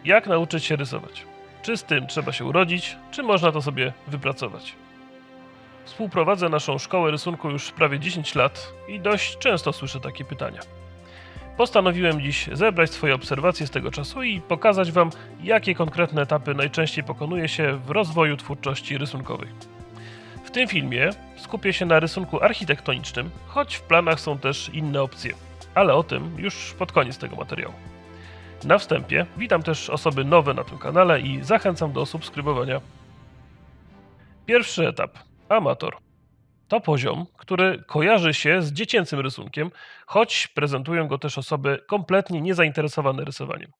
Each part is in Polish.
Jak nauczyć się rysować? Czy z tym trzeba się urodzić, czy można to sobie wypracować? Współprowadzę naszą szkołę rysunku już prawie 10 lat i dość często słyszę takie pytania. Postanowiłem dziś zebrać swoje obserwacje z tego czasu i pokazać Wam, jakie konkretne etapy najczęściej pokonuje się w rozwoju twórczości rysunkowej. W tym filmie skupię się na rysunku architektonicznym, choć w planach są też inne opcje, ale o tym już pod koniec tego materiału. Na wstępie witam też osoby nowe na tym kanale i zachęcam do subskrybowania. Pierwszy etap. Amator. To poziom, który kojarzy się z dziecięcym rysunkiem, choć prezentują go też osoby kompletnie niezainteresowane rysowaniem.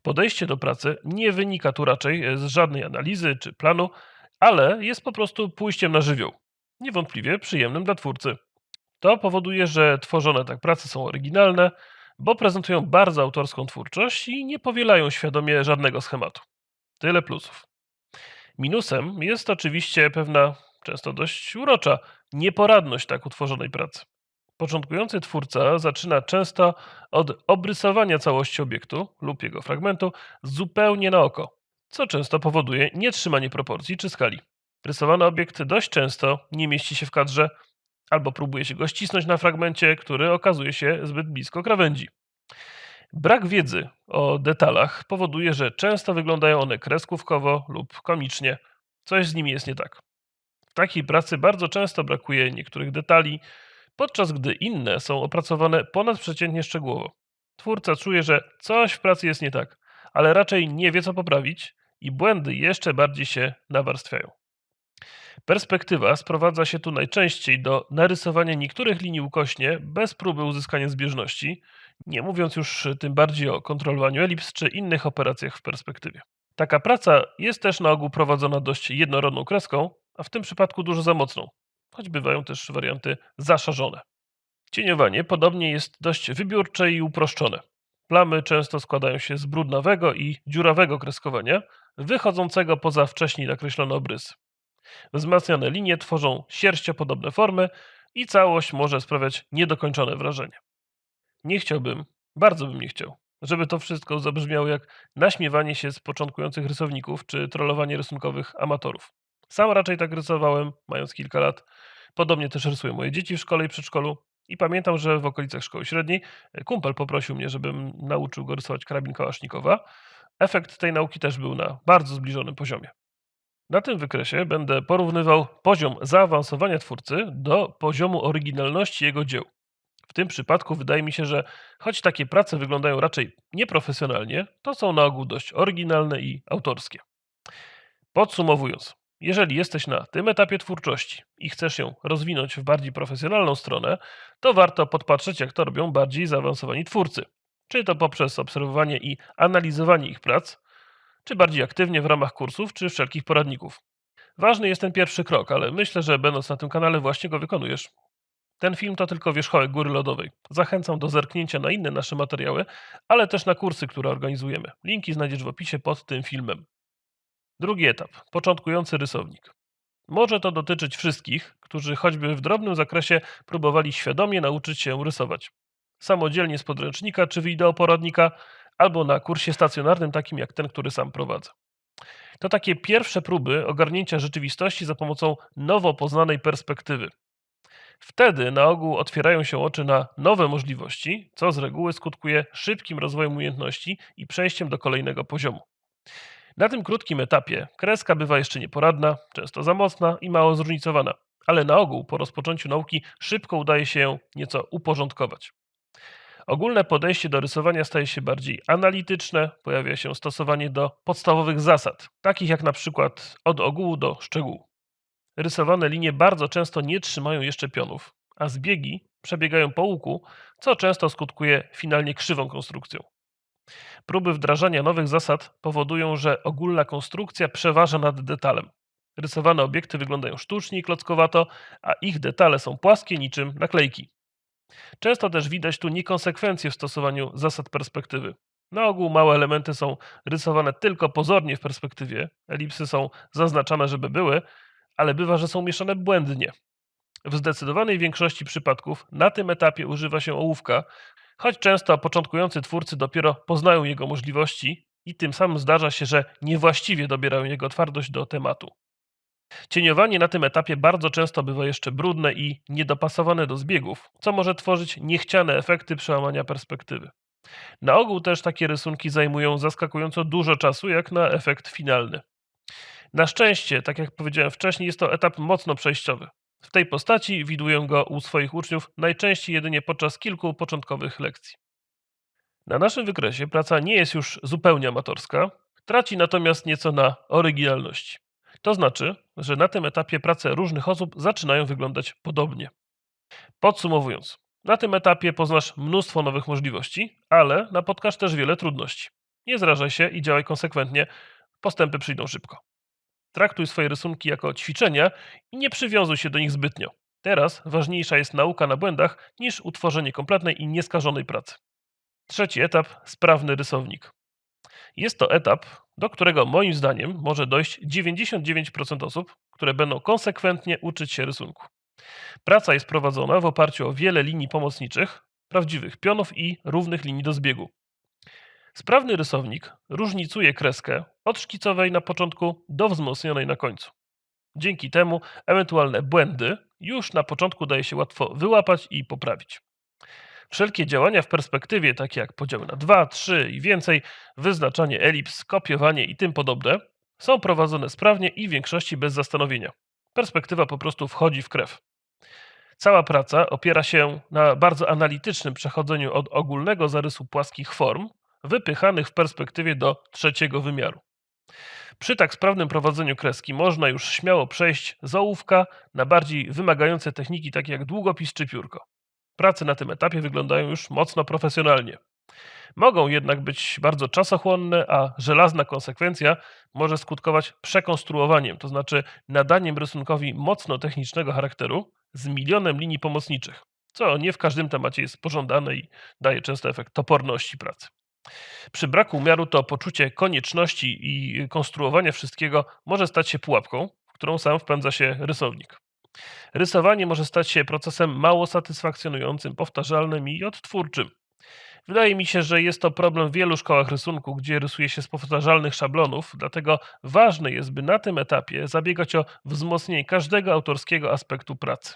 Podejście do pracy nie wynika tu raczej z żadnej analizy czy planu, ale jest po prostu pójściem na żywioł. Niewątpliwie przyjemnym dla twórcy. To powoduje, że tworzone tak prace są oryginalne, bo prezentują bardzo autorską twórczość i nie powielają świadomie żadnego schematu. Tyle plusów. Minusem jest oczywiście pewna, często dość urocza, nieporadność tak utworzonej pracy. Początkujący twórca zaczyna często od obrysowania całości obiektu lub jego fragmentu zupełnie na oko, co często powoduje nietrzymanie proporcji czy skali. Rysowany obiekt dość często nie mieści się w kadrze, albo próbuje się go ścisnąć na fragmencie, który okazuje się zbyt blisko krawędzi. Brak wiedzy o detalach powoduje, że często wyglądają one kreskówkowo lub komicznie. Coś z nimi jest nie tak. W takiej pracy bardzo często brakuje niektórych detali, podczas gdy inne są opracowane ponadprzeciętnie szczegółowo. Twórca czuje, że coś w pracy jest nie tak, ale raczej nie wie co poprawić i błędy jeszcze bardziej się nawarstwiają. Perspektywa sprowadza się tu najczęściej do narysowania niektórych linii ukośnie bez próby uzyskania zbieżności, nie mówiąc już tym bardziej o kontrolowaniu elips czy innych operacjach w perspektywie. Taka praca jest też na ogół prowadzona dość jednorodną kreską, a w tym przypadku dużo za mocną, choć bywają też warianty zaszarzone. Cieniowanie podobnie jest dość wybiórcze i uproszczone. Plamy często składają się z brudnawego i dziurawego kreskowania, wychodzącego poza wcześniej nakreślone obrysy. Wzmacniane linie tworzą sierściopodobne formy i całość może sprawiać niedokończone wrażenie. Nie chciałbym, bardzo bym nie chciał, żeby to wszystko zabrzmiało jak naśmiewanie się z początkujących rysowników czy trollowanie rysunkowych amatorów. Sam raczej tak rysowałem, mając kilka lat. Podobnie też rysują moje dzieci w szkole i przedszkolu. I pamiętam, że w okolicach szkoły średniej kumpel poprosił mnie, żebym nauczył go rysować karabin kałasznikowa. Efekt tej nauki też był na bardzo zbliżonym poziomie. Na tym wykresie będę porównywał poziom zaawansowania twórcy do poziomu oryginalności jego dzieł. W tym przypadku wydaje mi się, że choć takie prace wyglądają raczej nieprofesjonalnie, to są na ogół dość oryginalne i autorskie. Podsumowując, jeżeli jesteś na tym etapie twórczości i chcesz ją rozwinąć w bardziej profesjonalną stronę, to warto podpatrzeć, jak to robią bardziej zaawansowani twórcy. Czy to poprzez obserwowanie i analizowanie ich prac, czy bardziej aktywnie w ramach kursów, czy wszelkich poradników. Ważny jest ten pierwszy krok, ale myślę, że będąc na tym kanale właśnie go wykonujesz. Ten film to tylko wierzchołek góry lodowej. Zachęcam do zerknięcia na inne nasze materiały, ale też na kursy, które organizujemy. Linki znajdziesz w opisie pod tym filmem. Drugi etap. Początkujący rysownik. Może to dotyczyć wszystkich, którzy choćby w drobnym zakresie próbowali świadomie nauczyć się rysować. Samodzielnie z podręcznika czy wideoporadnika, albo na kursie stacjonarnym takim jak ten, który sam prowadzę. To takie pierwsze próby ogarnięcia rzeczywistości za pomocą nowo poznanej perspektywy. Wtedy na ogół otwierają się oczy na nowe możliwości, co z reguły skutkuje szybkim rozwojem umiejętności i przejściem do kolejnego poziomu. Na tym krótkim etapie kreska bywa jeszcze nieporadna, często za mocna i mało zróżnicowana, ale na ogół po rozpoczęciu nauki szybko udaje się ją nieco uporządkować. Ogólne podejście do rysowania staje się bardziej analityczne, pojawia się stosowanie do podstawowych zasad, takich jak na przykład od ogółu do szczegółu. Rysowane linie bardzo często nie trzymają jeszcze pionów, a zbiegi przebiegają po łuku, co często skutkuje finalnie krzywą konstrukcją. Próby wdrażania nowych zasad powodują, że ogólna konstrukcja przeważa nad detalem. Rysowane obiekty wyglądają sztucznie i klockowato, a ich detale są płaskie niczym naklejki. Często też widać tu niekonsekwencje w stosowaniu zasad perspektywy. Na ogół małe elementy są rysowane tylko pozornie w perspektywie, elipsy są zaznaczane, żeby były, ale bywa, że są mieszane błędnie. W zdecydowanej większości przypadków na tym etapie używa się ołówka, choć często początkujący twórcy dopiero poznają jego możliwości i tym samym zdarza się, że niewłaściwie dobierają jego twardość do tematu. Cieniowanie na tym etapie bardzo często bywa jeszcze brudne i niedopasowane do zbiegów, co może tworzyć niechciane efekty przełamania perspektywy. Na ogół też takie rysunki zajmują zaskakująco dużo czasu, jak na efekt finalny. Na szczęście, tak jak powiedziałem wcześniej, jest to etap mocno przejściowy. W tej postaci widuję go u swoich uczniów najczęściej jedynie podczas kilku początkowych lekcji. Na naszym wykresie praca nie jest już zupełnie amatorska, traci natomiast nieco na oryginalności. To znaczy, że na tym etapie prace różnych osób zaczynają wyglądać podobnie. Podsumowując, na tym etapie poznasz mnóstwo nowych możliwości, ale napotkasz też wiele trudności. Nie zrażaj się i działaj konsekwentnie, postępy przyjdą szybko. Traktuj swoje rysunki jako ćwiczenia i nie przywiązuj się do nich zbytnio. Teraz ważniejsza jest nauka na błędach niż utworzenie kompletnej i nieskażonej pracy. Trzeci etap: sprawny rysownik. Jest to etap, do którego moim zdaniem może dojść 99% osób, które będą konsekwentnie uczyć się rysunku. Praca jest prowadzona w oparciu o wiele linii pomocniczych, prawdziwych pionów i równych linii do zbiegu. Sprawny rysownik różnicuje kreskę od szkicowej na początku do wzmocnionej na końcu. Dzięki temu ewentualne błędy już na początku daje się łatwo wyłapać i poprawić. Wszelkie działania w perspektywie, takie jak podziały na 2, 3 i więcej, wyznaczanie elips, kopiowanie i tym podobne, są prowadzone sprawnie i w większości bez zastanowienia. Perspektywa po prostu wchodzi w krew. Cała praca opiera się na bardzo analitycznym przechodzeniu od ogólnego zarysu płaskich form, wypychanych w perspektywie do trzeciego wymiaru. Przy tak sprawnym prowadzeniu kreski można już śmiało przejść z ołówka na bardziej wymagające techniki, takie jak długopis czy piórko. Prace na tym etapie wyglądają już mocno profesjonalnie. Mogą jednak być bardzo czasochłonne, a żelazna konsekwencja może skutkować przekonstruowaniem, to znaczy nadaniem rysunkowi mocno technicznego charakteru z milionem linii pomocniczych, co nie w każdym temacie jest pożądane i daje często efekt toporności pracy. Przy braku umiaru to poczucie konieczności i konstruowania wszystkiego może stać się pułapką, w którą sam wpędza się rysownik. Rysowanie może stać się procesem mało satysfakcjonującym, powtarzalnym i odtwórczym. Wydaje mi się, że jest to problem w wielu szkołach rysunku, gdzie rysuje się z powtarzalnych szablonów, dlatego ważne jest, by na tym etapie zabiegać o wzmocnienie każdego autorskiego aspektu pracy.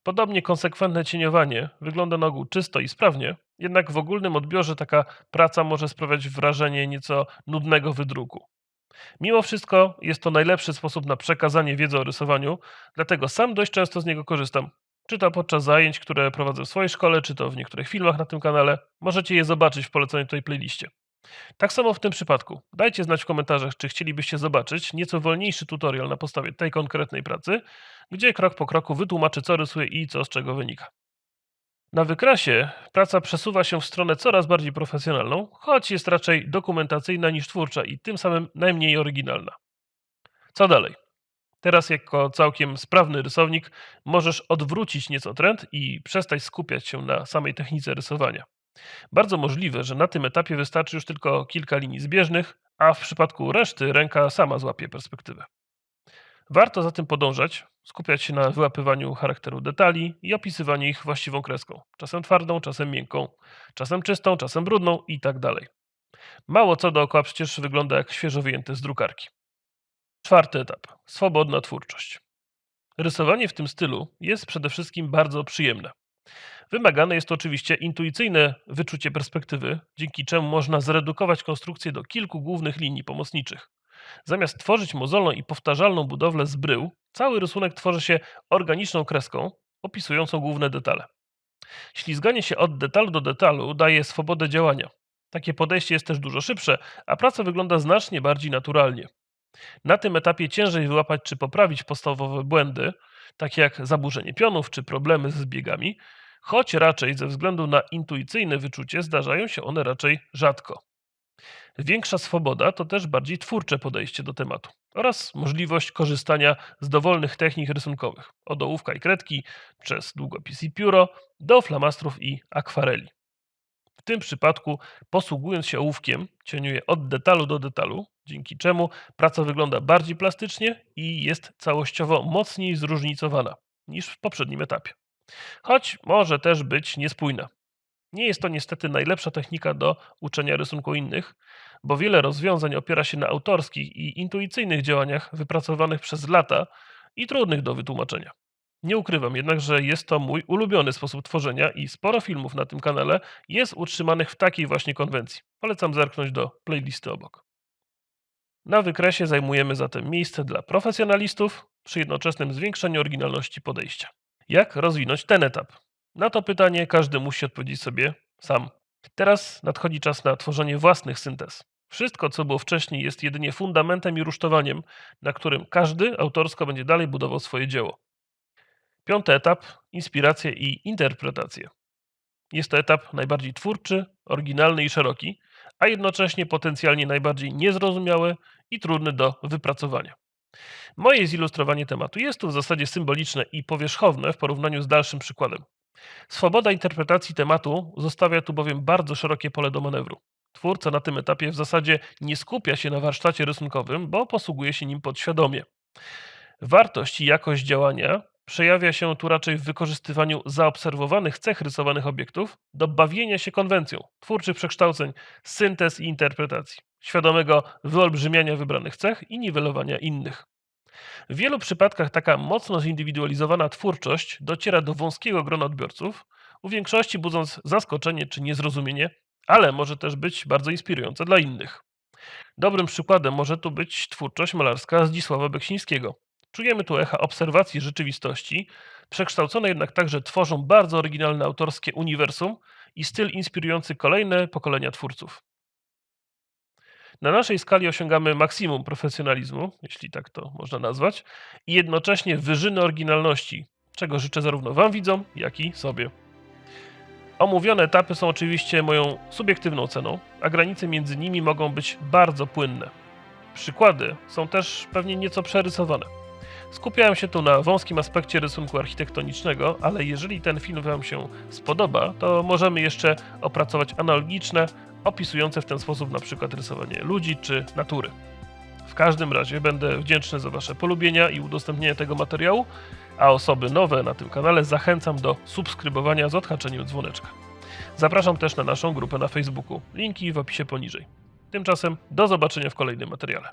Podobnie konsekwentne cieniowanie wygląda na ogół czysto i sprawnie, jednak w ogólnym odbiorze taka praca może sprawiać wrażenie nieco nudnego wydruku. Mimo wszystko jest to najlepszy sposób na przekazanie wiedzy o rysowaniu, dlatego sam dość często z niego korzystam. Czy to podczas zajęć, które prowadzę w swojej szkole, czy to w niektórych filmach na tym kanale. Możecie je zobaczyć w poleconej tutaj playliście. Tak samo w tym przypadku. Dajcie znać w komentarzach, czy chcielibyście zobaczyć nieco wolniejszy tutorial na podstawie tej konkretnej pracy, gdzie krok po kroku wytłumaczę, co rysuję i co z czego wynika. Na wykresie praca przesuwa się w stronę coraz bardziej profesjonalną, choć jest raczej dokumentacyjna niż twórcza i tym samym najmniej oryginalna. Co dalej? Teraz jako całkiem sprawny rysownik możesz odwrócić nieco trend i przestać skupiać się na samej technice rysowania. Bardzo możliwe, że na tym etapie wystarczy już tylko kilka linii zbieżnych, a w przypadku reszty ręka sama złapie perspektywę. Warto za tym podążać, skupiać się na wyłapywaniu charakteru detali i opisywaniu ich właściwą kreską. Czasem twardą, czasem miękką, czasem czystą, czasem brudną i tak dalej. Mało co dookoła przecież wygląda jak świeżo wyjęte z drukarki. Czwarty etap. Swobodna twórczość. Rysowanie w tym stylu jest przede wszystkim bardzo przyjemne. Wymagane jest to oczywiście intuicyjne wyczucie perspektywy, dzięki czemu można zredukować konstrukcję do kilku głównych linii pomocniczych. Zamiast tworzyć mozolną i powtarzalną budowlę z brył, cały rysunek tworzy się organiczną kreską, opisującą główne detale. Ślizganie się od detalu do detalu daje swobodę działania. Takie podejście jest też dużo szybsze, a praca wygląda znacznie bardziej naturalnie. Na tym etapie ciężej wyłapać czy poprawić podstawowe błędy, takie jak zaburzenie pionów czy problemy ze zbiegami, choć raczej ze względu na intuicyjne wyczucie zdarzają się one raczej rzadko. Większa swoboda to też bardziej twórcze podejście do tematu oraz możliwość korzystania z dowolnych technik rysunkowych, od ołówka i kredki, przez długopis i pióro, do flamastrów i akwareli. W tym przypadku, posługując się ołówkiem, cieniuję od detalu do detalu, dzięki czemu praca wygląda bardziej plastycznie i jest całościowo mocniej zróżnicowana niż w poprzednim etapie. Choć może też być niespójna. Nie jest to niestety najlepsza technika do uczenia rysunku innych, bo wiele rozwiązań opiera się na autorskich i intuicyjnych działaniach wypracowanych przez lata i trudnych do wytłumaczenia. Nie ukrywam jednak, że jest to mój ulubiony sposób tworzenia i sporo filmów na tym kanale jest utrzymanych w takiej właśnie konwencji. Polecam zerknąć do playlisty obok. Na wykresie zajmujemy zatem miejsce dla profesjonalistów przy jednoczesnym zwiększeniu oryginalności podejścia. Jak rozwinąć ten etap? Na to pytanie każdy musi odpowiedzieć sobie sam. Teraz nadchodzi czas na tworzenie własnych syntez. Wszystko, co było wcześniej, jest jedynie fundamentem i rusztowaniem, na którym każdy autorsko będzie dalej budował swoje dzieło. Piąty etap: inspiracje i interpretacje. Jest to etap najbardziej twórczy, oryginalny i szeroki, a jednocześnie potencjalnie najbardziej niezrozumiały i trudny do wypracowania. Moje zilustrowanie tematu jest tu w zasadzie symboliczne i powierzchowne w porównaniu z dalszym przykładem. Swoboda interpretacji tematu zostawia tu bowiem bardzo szerokie pole do manewru. Twórca na tym etapie w zasadzie nie skupia się na warsztacie rysunkowym, bo posługuje się nim podświadomie. Wartość i jakość działania przejawia się tu raczej w wykorzystywaniu zaobserwowanych cech rysowanych obiektów do bawienia się konwencją, twórczych przekształceń, syntez i interpretacji, świadomego wyolbrzymiania wybranych cech i niwelowania innych. W wielu przypadkach taka mocno zindywidualizowana twórczość dociera do wąskiego grona odbiorców, u większości budząc zaskoczenie czy niezrozumienie, ale może też być bardzo inspirująca dla innych. Dobrym przykładem może tu być twórczość malarska Zdzisława Beksińskiego. Czujemy tu echa obserwacji rzeczywistości, przekształcone jednak także tworzą bardzo oryginalne autorskie uniwersum i styl inspirujący kolejne pokolenia twórców. Na naszej skali osiągamy maksimum profesjonalizmu, jeśli tak to można nazwać, i jednocześnie wyżyny oryginalności, czego życzę zarówno Wam widzom, jak i sobie. Omówione etapy są oczywiście moją subiektywną oceną, a granice między nimi mogą być bardzo płynne. Przykłady są też pewnie nieco przerysowane. Skupiałem się tu na wąskim aspekcie rysunku architektonicznego, ale jeżeli ten film Wam się spodoba, to możemy jeszcze opracować analogiczne, opisujące w ten sposób na przykład rysowanie ludzi czy natury. W każdym razie będę wdzięczny za Wasze polubienia i udostępnienie tego materiału, a osoby nowe na tym kanale zachęcam do subskrybowania z odhaczeniem dzwoneczka. Zapraszam też na naszą grupę na Facebooku. Linki w opisie poniżej. Tymczasem do zobaczenia w kolejnym materiale.